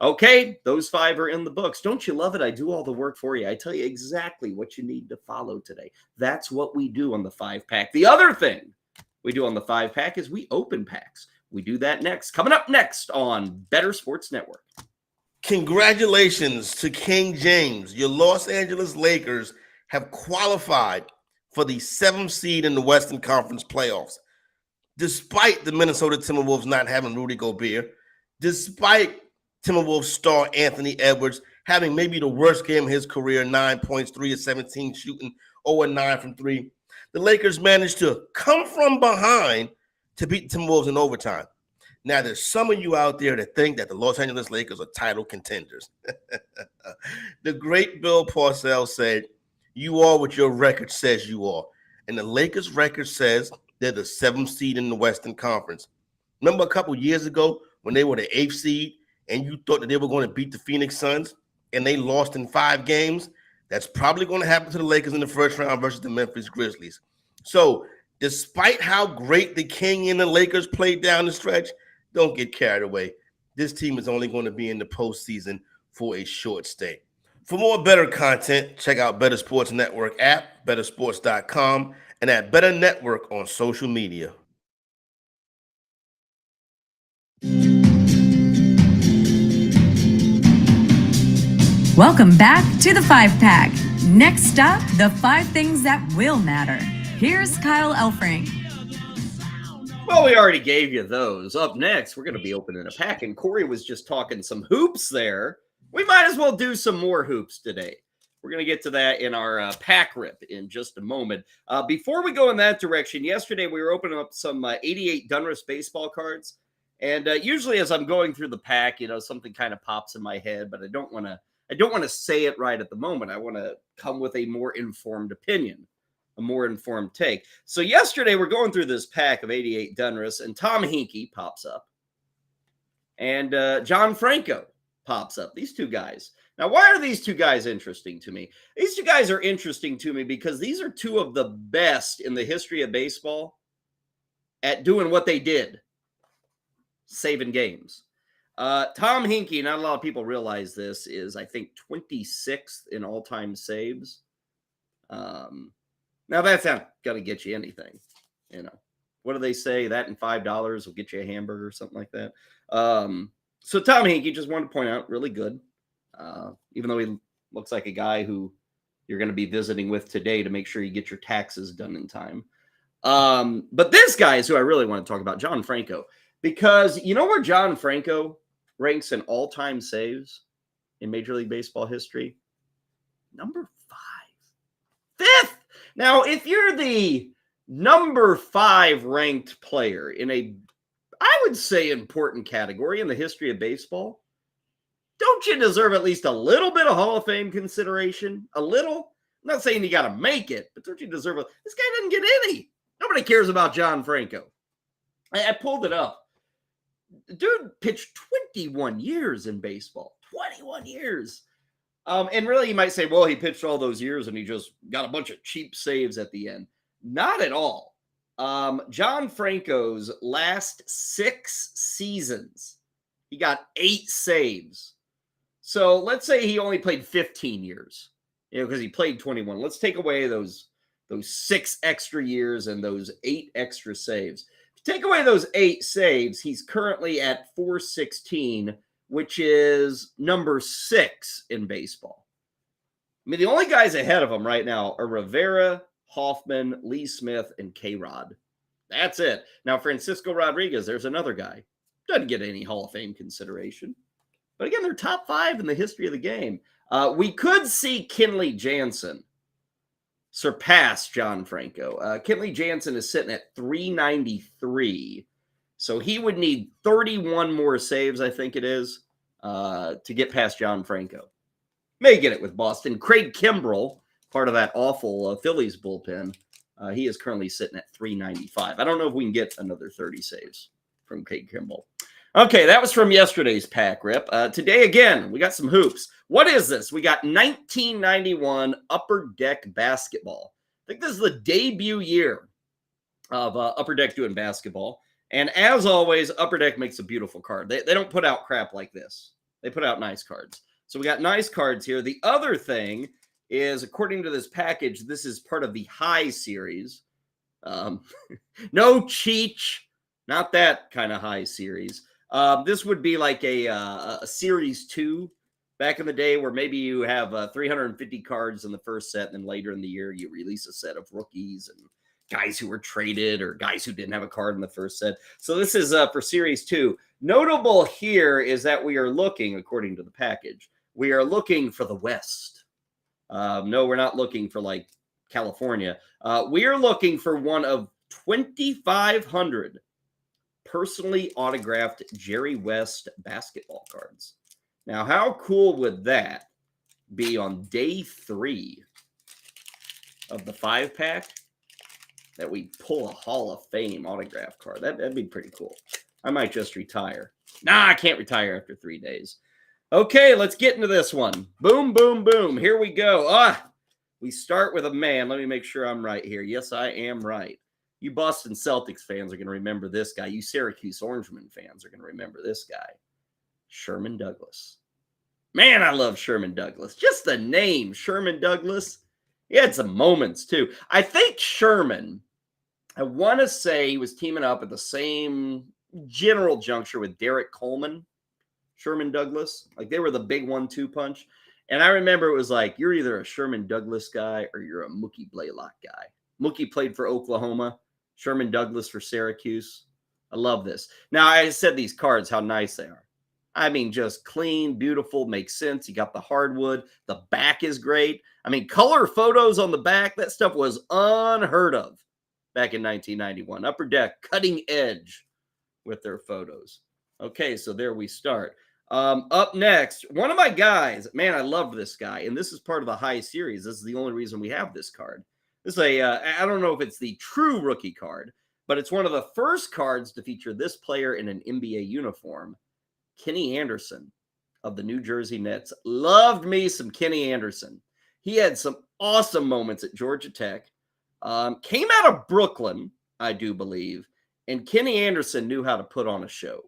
[SPEAKER 2] Okay, those 5 are in the books. Don't you love it? I do all the work for you. I tell you exactly what you need to follow today. That's what we do on the 5-pack. The other thing we do on the 5-pack is we open packs. We do that next. Coming up next on Better Sports Network.
[SPEAKER 11] Congratulations to King James. Your Los Angeles Lakers have qualified for the 7th seed in the Western Conference playoffs. Despite the Minnesota Timberwolves not having Rudy Gobert, despite Timberwolves star Anthony Edwards having maybe the worst game of his career, 9 points, 3 of 17 shooting, 0-9 from 3, the Lakers managed to come from behind to beat the Timberwolves in overtime. Now, there's some of you out there that think that the Los Angeles Lakers are title contenders. The great Bill Parcells said, "You are what your record says you are." And the Lakers' record says they're the 7th seed in the Western Conference. Remember a couple years ago when they were the 8th seed and you thought that they were going to beat the Phoenix Suns and they lost in 5 games? That's probably going to happen to the Lakers in the first round versus the Memphis Grizzlies. So despite how great the King and the Lakers played down the stretch, don't get carried away. This team is only going to be in the postseason for a short stay. For more better content, check out Better Sports Network app, bettersports.com, and at Better Network on social media.
[SPEAKER 1] Welcome back to the 5-pack. Next up, the 5 things that will matter. Here's Kyle Elfrink.
[SPEAKER 2] Well, we already gave you those. Up next, we're going to be opening a pack, and Corey was just talking some hoops there. We might as well do some more hoops today. We're going to get to that in our pack rip in just a moment. Before we go in that direction, yesterday we were opening up some 88 Donruss baseball cards, and usually as I'm going through the pack, something kind of pops in my head, but I don't want to say it right at the moment. I want to come with a more informed opinion, a more informed take. So yesterday we're going through this pack of 88 Donruss, and Tom Hinkie pops up, and John Franco pops up. These 2 guys. Now, why are these 2 guys interesting to me? These 2 guys are interesting to me because these are 2 of the best in the history of baseball at doing what they did, saving games. Tom Hinkie, not a lot of people realize this, is I think 26th in all-time saves. Now that's not going to get you anything. What do they say? That and $5 will get you a hamburger or something like that. So Tom Hinkie, just wanted to point out, really good. Even though he looks like a guy who you're going to be visiting with today to make sure you get your taxes done in time. But this guy is who I really want to talk about, John Franco. Because you know where John Franco ranks in all-time saves in Major League Baseball history? Number 5. 5th! Now, if you're the number 5 ranked player in a, I would say, important category in the history of baseball, don't you deserve at least a little bit of Hall of Fame consideration? A little? I'm not saying you got to make it, but don't you deserve it? This guy doesn't get any. Nobody cares about John Franco. I pulled it up. The dude pitched 21 years in baseball. 21 years. And really, you might say, well, he pitched all those years and he just got a bunch of cheap saves at the end. Not at all. John Franco's last 6 seasons, he got 8 saves. So let's say he only played 15 years, because he played 21. Let's take away those 6 extra years and those 8 extra saves. If you take away those 8 saves, he's currently at 416, which is number 6 in baseball. I mean, the only guys ahead of him right now are Rivera, Hoffman, Lee Smith, and K-Rod. That's it. Now, Francisco Rodriguez, there's another guy. Doesn't get any Hall of Fame consideration. But again, they're top 5 in the history of the game. We could see Kenley Jansen surpass John Franco. Kenley Jansen is sitting at 393. So he would need 31 more saves, I think it is, to get past John Franco. May get it with Boston. Craig Kimbrell, part of that awful Phillies bullpen, he is currently sitting at 395. I don't know if we can get another 30 saves from Craig Kimbrell. Okay, that was from yesterday's pack rip. Today, again, we got some hoops. What is this? We got 1991 Upper Deck basketball. I think this is the debut year of Upper Deck doing basketball. And as always, Upper Deck makes a beautiful card. They don't put out crap like this. They put out nice cards. So we got nice cards here. The other thing is, according to this package, this is part of the High series. No Cheech, not that kind of High series. This would be like a Series 2 back in the day, where maybe you have 350 cards in the first set, and then later in the year you release a set of rookies and guys who were traded or guys who didn't have a card in the first set. So this is for Series 2. Notable here is that we are looking, according to the package, we are looking for the West. No, we're not looking for like California. We are looking for one of 2,500 personally autographed Jerry West basketball cards. Now, how cool would that be on day 3 of the 5-pack that we pull a Hall of Fame autograph card? That'd be pretty cool. I might just retire. Nah, I can't retire after 3 days. Okay, let's get into this one. Boom, boom, boom. Here we go. We start with a man. Let me make sure I'm right here. Yes, I am right. You Boston Celtics fans are going to remember this guy. You Syracuse Orangemen fans are going to remember this guy. Sherman Douglas. Man, I love Sherman Douglas. Just the name, Sherman Douglas. He had some moments, too. I think Sherman, I want to say he was teaming up at the same general juncture with Derek Coleman, Sherman Douglas. Like, they were the big 1-2 punch. And I remember it was like, you're either a Sherman Douglas guy or you're a Mookie Blaylock guy. Mookie played for Oklahoma. Sherman Douglas for Syracuse. I love this. Now, I said these cards, how nice they are. I mean, just clean, beautiful, makes sense. You got the hardwood. The back is great. I mean, color photos on the back, that stuff was unheard of back in 1991. Upper Deck, cutting edge with their photos. Okay, so there we start. Up next, one of my guys. Man, I love this guy. And this is part of the High series. This is the only reason we have this card. This is I don't know if it's the true rookie card, but it's one of the first cards to feature this player in an NBA uniform, Kenny Anderson of the New Jersey Nets. Loved me some Kenny Anderson. He had some awesome moments at Georgia Tech. Came out of Brooklyn, I do believe, and Kenny Anderson knew how to put on a show.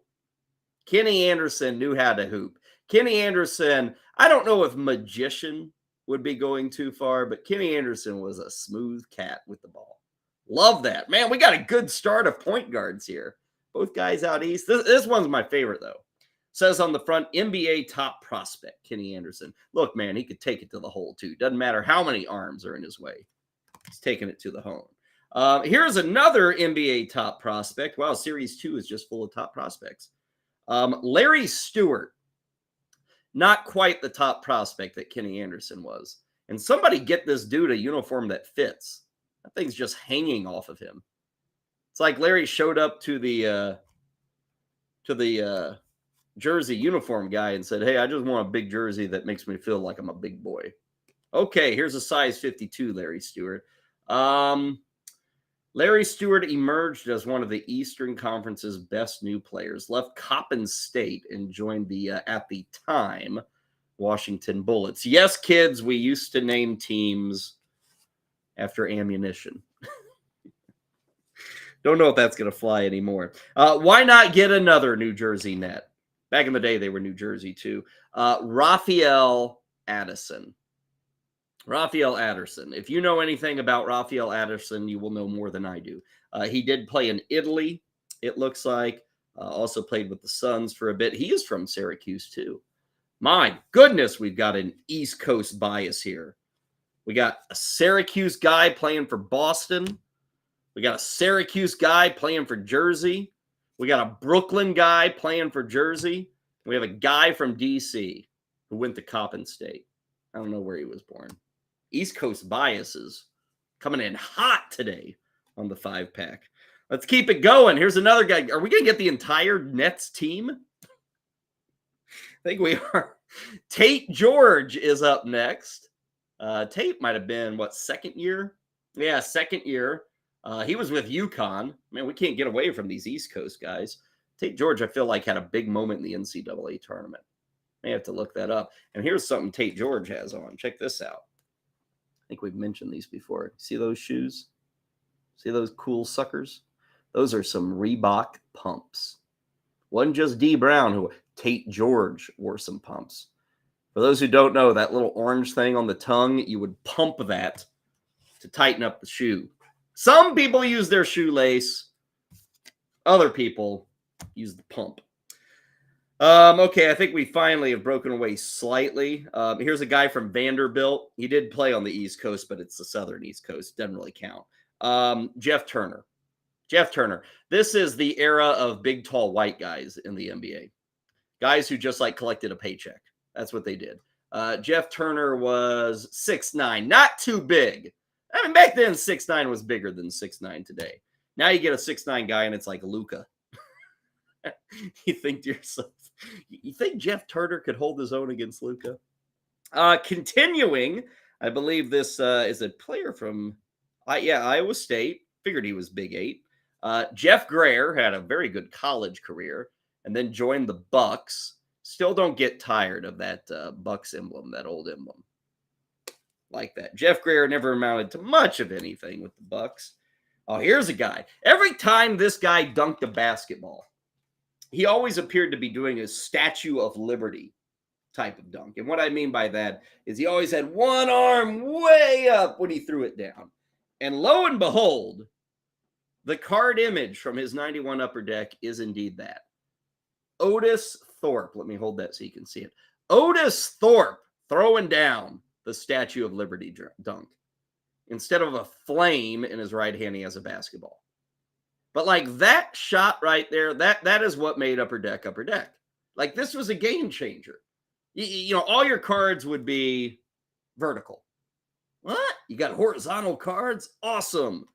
[SPEAKER 2] Kenny Anderson knew how to hoop. Kenny Anderson, I don't know if magician would be going too far, but Kenny Anderson was a smooth cat with the ball. Love that. Man, we got a good start of point guards here. Both guys out east. This one's my favorite, though. Says on the front, NBA top prospect, Kenny Anderson. Look, man, he could take it to the hole, too. Doesn't matter how many arms are in his way. He's taking it to the hole. Here's another NBA top prospect. Wow, Series 2 is just full of top prospects. Larry Stewart. Not quite the top prospect that Kenny Anderson was. And somebody get this dude a uniform that fits. That thing's just hanging off of him. It's like Larry showed up to the jersey uniform guy and said, "Hey, I just want a big jersey that makes me feel like I'm a big boy." Okay, here's a size 52, Larry Stewart. Larry Stewart emerged as one of the Eastern Conference's best new players, left Coppin State and joined the, at the time, Washington Bullets. Yes, kids, we used to name teams after ammunition. Don't know if that's going to fly anymore. Why not get another New Jersey net? Back in the day, they were New Jersey too. Raphael Addison. Raphael Addison. If you know anything about Raphael Addison, you will know more than I do. He did play in Italy, it looks like. Also played with the Suns for a bit. He is from Syracuse too. My goodness, we've got an East Coast bias here. We got a Syracuse guy playing for Boston. We got a Syracuse guy playing for Jersey. We got a Brooklyn guy playing for Jersey. We have a guy from D.C. who went to Coppin State. I don't know where he was born. East Coast biases coming in hot today on the 5-pack. Let's keep it going. Here's another guy. Are we going to get the entire Nets team? I think we are. Tate George is up next. Tate might have been, what, second year? Yeah, second year. He was with UConn. Man, we can't get away from these East Coast guys. Tate George, I feel like, had a big moment in the NCAA tournament. May have to look that up. And here's something Tate George has on. Check this out. I think we've mentioned these before. See those shoes? See those cool suckers? Those are some Reebok pumps. Wasn't just D. Brown who Tate George wore some pumps. For those who don't know, that little orange thing on the tongue, you would pump that to tighten up the shoe. Some people use their shoelace. Other people use the pump. Okay, I think we finally have broken away slightly. Here's a guy from Vanderbilt. He did play on the East Coast, but it's the Southern East Coast. Doesn't really count. Jeff Turner. Jeff Turner. This is the era of big, tall, white guys in the NBA. Guys who just like collected a paycheck. That's what they did. Jeff Turner was 6'9", not too big. I mean, back then 6'9" was bigger than 6'9" today. Now you get a 6'9" guy and it's like Luka. You think to yourself, you think Jeff Turner could hold his own against Luka? Continuing, I believe this is a player from Iowa State. Figured he was Big 8. Jeff Grayer had a very good college career and then joined the Bucks. Still don't get tired of that Bucks emblem, that old emblem. Like that. Jeff Grayer never amounted to much of anything with the Bucks. Oh, here's a guy. Every time this guy dunked a basketball, he always appeared to be doing a Statue of Liberty type of dunk. And what I mean by that is he always had one arm way up when he threw it down. And lo and behold, the card image from his 91 Upper Deck is indeed that. Otis Thorpe. Let me hold that so you can see it. Otis Thorpe throwing down the Statue of Liberty dunk. Instead of a flame in his right hand, he has a basketball. But like that shot right there, that is what made Upper Deck Upper Deck. Like this was a game changer. You know, all your cards would be vertical. What? You got horizontal cards? Awesome.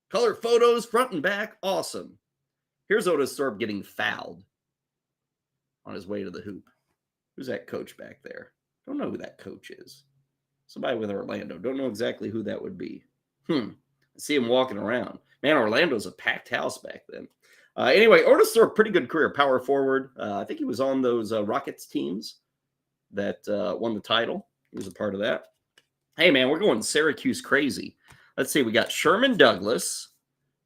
[SPEAKER 2] Color photos front and back? Awesome. Here's Otis Thorpe getting fouled on his way to the hoop. Who's that coach back there? Don't know who that coach is. Somebody with Orlando. Don't know exactly who that would be. I see him walking around. Man, Orlando's a packed house back then. Anyway, Otis Thorpe, pretty good career. Power forward. I think he was on those Rockets teams that won the title. He was a part of that. Hey, man, we're going Syracuse crazy. Let's see. We got Sherman Douglas.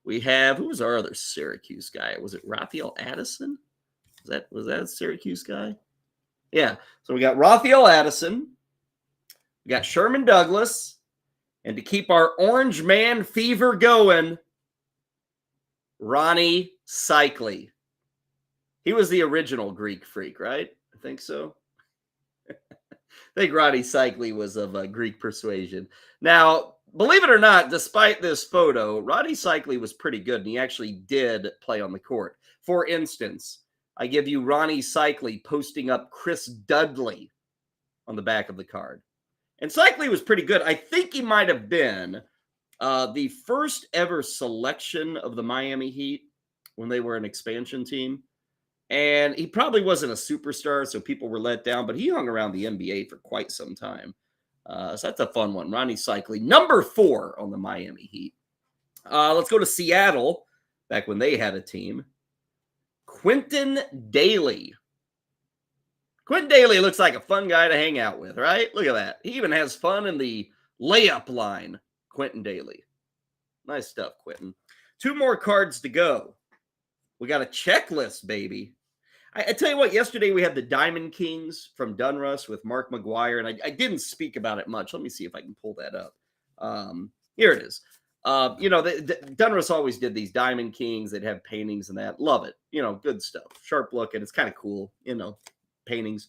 [SPEAKER 2] We have, who was our other Syracuse guy? Was it Raphael Addison? Was that a Syracuse guy? Yeah. So we got Raphael Addison. We got Sherman Douglas. And to keep our Orange Man fever going, Ronnie Cycli. He was the original Greek freak, right? I think so. I think Ronnie Cycli was of Greek persuasion. Now, believe it or not, despite this photo, Ronnie Cycli was pretty good, and he actually did play on the court. For instance, I give you Ronnie Cycli posting up Chris Dudley on the back of the card. And Cycli was pretty good. I think he might have been the first ever selection of the Miami Heat when they were an expansion team. And he probably wasn't a superstar, so people were let down, but he hung around the NBA for quite some time. So that's a fun one. Ronnie Cycli, number 4 on the Miami Heat. Let's go to Seattle, back when they had a team. Quentin Daly. Quentin Daly looks like a fun guy to hang out with, right? Look at that. He even has fun in the layup line. Quentin Daly. Nice stuff, Quentin. 2 more cards to go. We got a checklist, baby. I tell you what, yesterday we had the Diamond Kings from Dunruss with Mark McGuire, and I didn't speak about it much. Let me see if I can pull that up. Here it is. Dunruss always did these Diamond Kings. They'd have paintings and that. Love it. Good stuff. Sharp looking. It's kind of cool, paintings.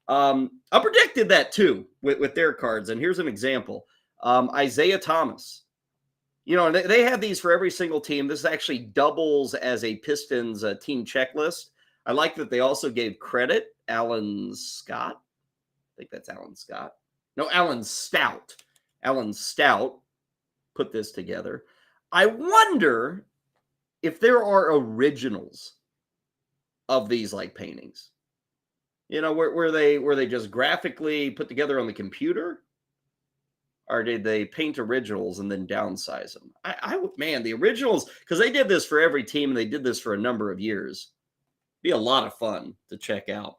[SPEAKER 2] Upper Deck did that too with their cards, and here's an example. Isaiah Thomas. They have these for every single team. This actually doubles as a Pistons team checklist. I like that they also gave credit. Alan Scott. I think that's Alan Scott. No, Alan Stout. Alan Stout put this together. I wonder if there are originals of these like paintings. Were they just graphically put together on the computer? Or did they paint originals and then downsize them? Man, the originals, because they did this for every team and they did this for a number of years. Be a lot of fun to check out.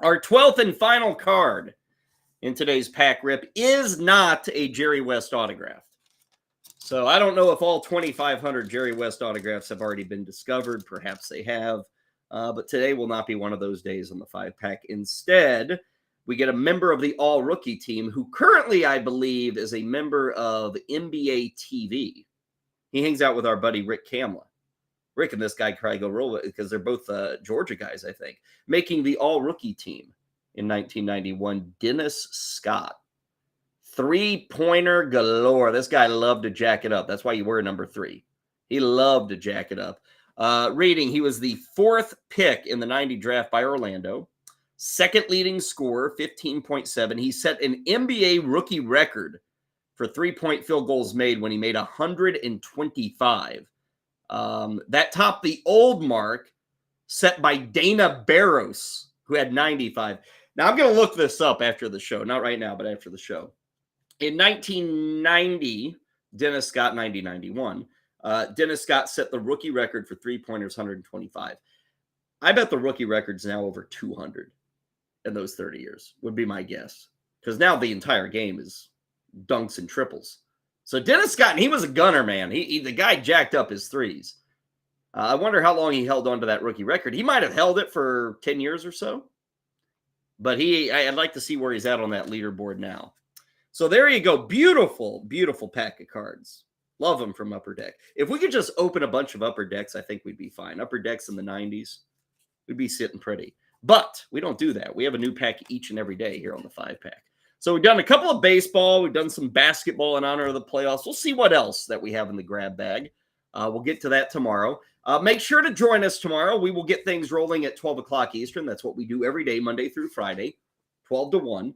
[SPEAKER 2] Our 12th and final card in today's pack rip is not a Jerry West autograph. So I don't know if all 2,500 Jerry West autographs have already been discovered. Perhaps they have. But today will not be one of those days on the 5-pack. Instead, we get a member of the all-rookie team who currently, I believe, is a member of NBA TV. He hangs out with our buddy Rick Kamla. Rick and this guy probably go roll it because they're both Georgia guys, I think. Making the all-rookie team in 1991, Dennis Scott. 3-pointer galore. This guy loved to jack it up. That's why you wear number 3. He loved to jack it up. Rating, he was the 4th pick in the 90 draft by Orlando. 2nd leading scorer, 15.7. He set an NBA rookie record for 3-point field goals made when he made 125. That topped the old mark set by Dana Barros, who had 95. Now, I'm going to look this up after the show. Not right now, but after the show. In 1990, Dennis Scott, 90-91, Dennis Scott set the rookie record for 3-pointers, 125. I bet the rookie record's now over 200 in those 30 years, would be my guess. Because now the entire game is dunks and triples. So Dennis Scott, and he was a gunner, man. The guy jacked up his threes. I wonder how long he held on to that rookie record. He might have held it for 10 years or so. But I'd like to see where he's at on that leaderboard now. So there you go. Beautiful, beautiful pack of cards. Love them from Upper Deck. If we could just open a bunch of Upper Decks, I think we'd be fine. Upper Decks in the 90s, we'd be sitting pretty. But we don't do that. We have a new pack each and every day here on the 5-pack. So we've done a couple of baseball. We've done some basketball in honor of the playoffs. We'll see what else that we have in the grab bag. We'll get to that tomorrow. Make sure to join us tomorrow. We will get things rolling at 12 o'clock Eastern. That's what we do every day, Monday through Friday, 12 to 1.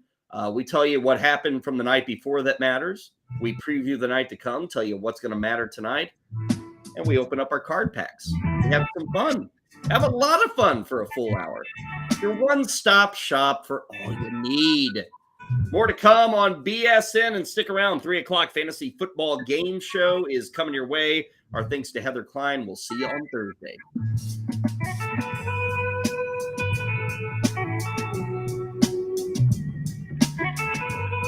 [SPEAKER 2] We tell you what happened from the night before that matters. We preview the night to come, tell you what's going to matter tonight. And we open up our card packs. We have some fun. Have a lot of fun for a full hour. Your one-stop shop for all you need. More to come on BSN, and stick around. 3 o'clock fantasy football game show is coming your way. Our thanks to Heather Klein. We'll see you on Thursday.